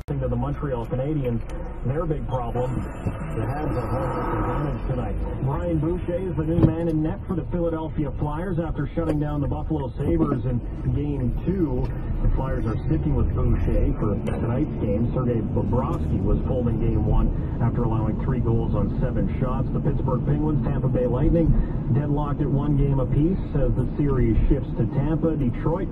To the Montreal Canadiens, their big problem, the Habs are home advantage tonight. Brian Boucher is the new man in net for the Philadelphia Flyers after shutting down the Buffalo Sabres in Game 2. The Flyers are sticking with Boucher for tonight's game. Sergei Bobrovsky was pulled in Game 1 after allowing 3 goals on 7 shots. The Pittsburgh Penguins, Tampa Bay Lightning, deadlocked at 1 game apiece as the series shifts to Tampa. Detroit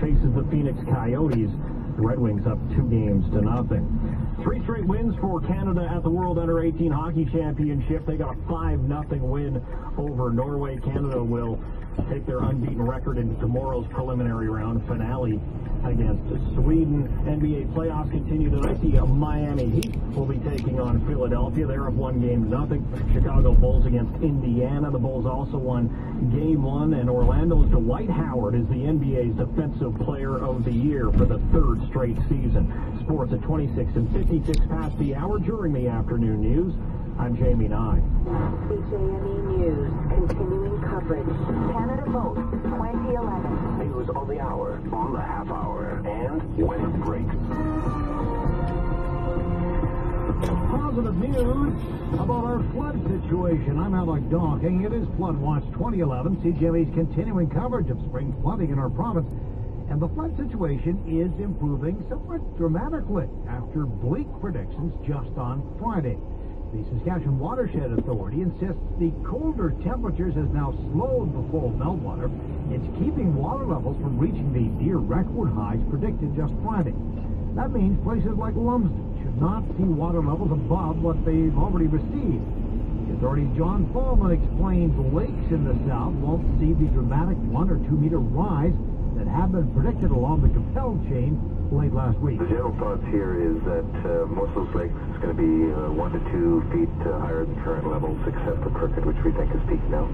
faces the Phoenix Coyotes. The Red Wings up 2-0. 3 straight wins for Canada at the World Under-18 Hockey Championship. They got a 5-0 win over Norway. Canada will take their unbeaten record into tomorrow's preliminary round finale against Sweden. NBA playoffs continue tonight. The Miami Heat will be taking on Philadelphia. They're up 1-0. Chicago Bulls against Indiana. The Bulls also won Game 1, and Orlando's Dwight Howard is the NBA's Defensive Player of the Year for the 3rd straight season. Sports at 26 and 56 past the hour. During the afternoon news, I'm Jamie Nye. CJME News, continuing coverage. Canada Vote 2011. News on the hour, on the half hour, and when it breaks. Positive news about our flood situation. I'm Alec Dawking. It is Flood Watch 2011. CJME's continuing coverage of spring flooding in our province. And the flood situation is improving somewhat dramatically after bleak predictions just on Friday. The Saskatchewan Watershed Authority insists the colder temperatures has now slowed the flow of meltwater. It's keeping water levels from reaching the near record highs predicted just Friday. That means places like Lumsden should not see water levels above what they've already received. The authority's John Fallman explained lakes in the south won't see the dramatic 1 or 2 meter rise that have been predicted along the Capel chain late last week. The general thoughts here is that most of those lakes is going to be 1 to 2 feet higher than current levels, except for Crooked, which we think is peaked now.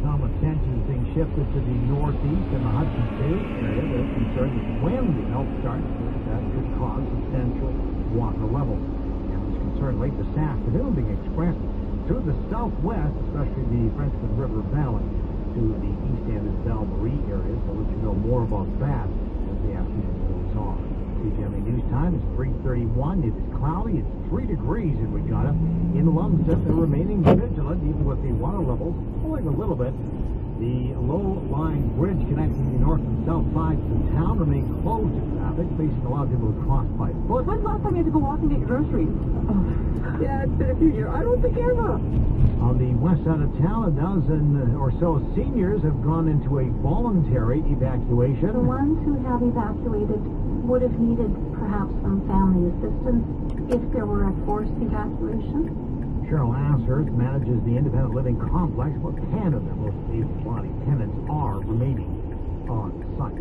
Some attention is being shifted to the northeast and the Hudson Bay area. They're concerned that when the melt starts, that could cause substantial water levels. And this concern late this afternoon being expressed through the southwest, especially the Frenchman River Valley, to the east end and Belle Marie areas. I'll let you know more about that as the afternoon goes on. CJME News Time is 3:31. It is cloudy. It's 3 degrees in Regina. In Lumsden, they're remaining vigilant, even with the water levels falling a little bit. The low-lying bridge connecting the north and south sides of the town remain closed to traffic, facing a lot of people to cross by foot. When's the last time you had to go walking to get groceries? Oh, yeah, it's been a few years. I don't think ever. On the west side of town, a dozen or so seniors have gone into a voluntary evacuation. The ones who have evacuated would have needed perhaps some family assistance if there were a forced evacuation. Cheryl Ashurst manages the independent living complex, where 10 of their most able-bodied tenants are remaining on site.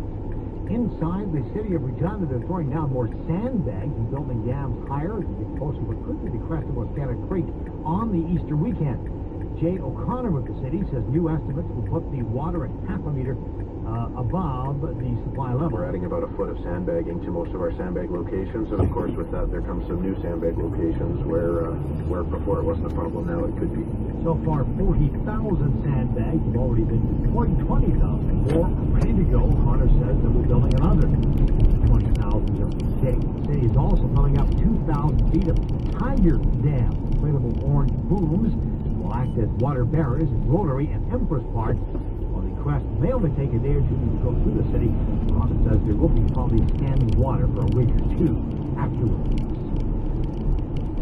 Inside the city of Regina, they're throwing down more sandbags and building dams higher to get closer to what could be the crest of Wascana Creek on the Easter weekend. Jay O'Connor with the city says new estimates will put the water at half a meter above the supply level. We're adding about a foot of sandbagging to most of our sandbag locations, and of course with that there comes some new sandbag locations where before it wasn't a problem, now it could be. So far, 40,000 sandbags have already been deployed, 20,000 more ready to go. O'Connor says that we're building another 20,000 of the city. The city is also filling up 2,000 feet of Tiger Dam. Inflatable orange booms will act as water barriers in Rotary and Empress Park. Crest may only take a day or two to go through the city. Office says there will be probably standing water for a week or two afterwards.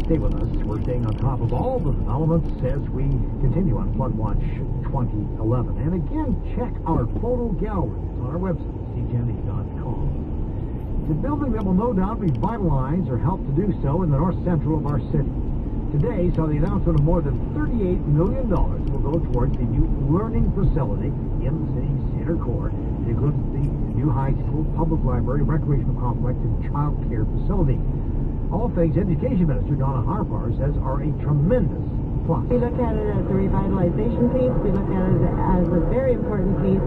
Stay with us. We're staying on top of all the developments as we continue on Flood Watch 2011. And again, check our photo galleries on our website, cjme.com. It's a building that will no doubt revitalize or help to do so in the north central of our city. Today saw the announcement of more than $38 million will go towards the new learning facility in the city's inner core. It includes the new high school, public library, recreational complex, and child care facility. All things Education Minister Donna Harpar says are a tremendous plus. We look at it as a revitalization piece. We look at it as a very important piece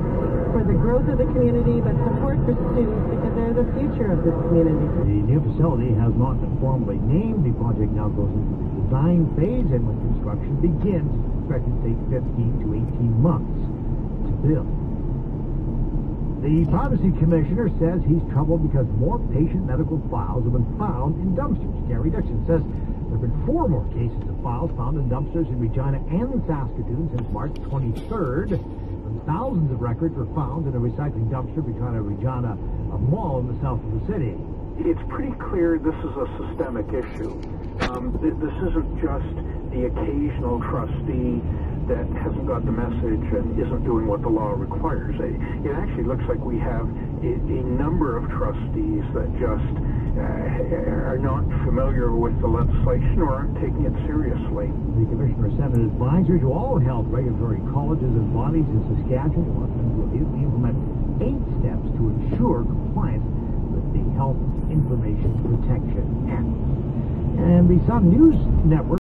for the growth of the community, but support for students because they're the future of this community. The new facility has not been formally named. The project now goes into the design phase, and when construction begins, it's expected to take 15 to 18 months to build. The Privacy Commissioner says he's troubled because more patient medical files have been found in dumpsters. Gary Dixon says there have been 4 more cases of files found in dumpsters in Regina and Saskatoon since March 23rd. And thousands of records were found in a recycling dumpster behind a Regina mall in the south of the city. It's pretty clear this is a systemic issue. This isn't just the occasional trustee that hasn't got the message and isn't doing what the law requires. It actually looks like we have a number of trustees that just are not familiar with the legislation or aren't taking it seriously. The Commissioner sent an advisor to all health regulatory colleges and bodies in Saskatchewan who want them to implement 8 steps to ensure compliance with the Health Information Protection Act. And the Sun News Network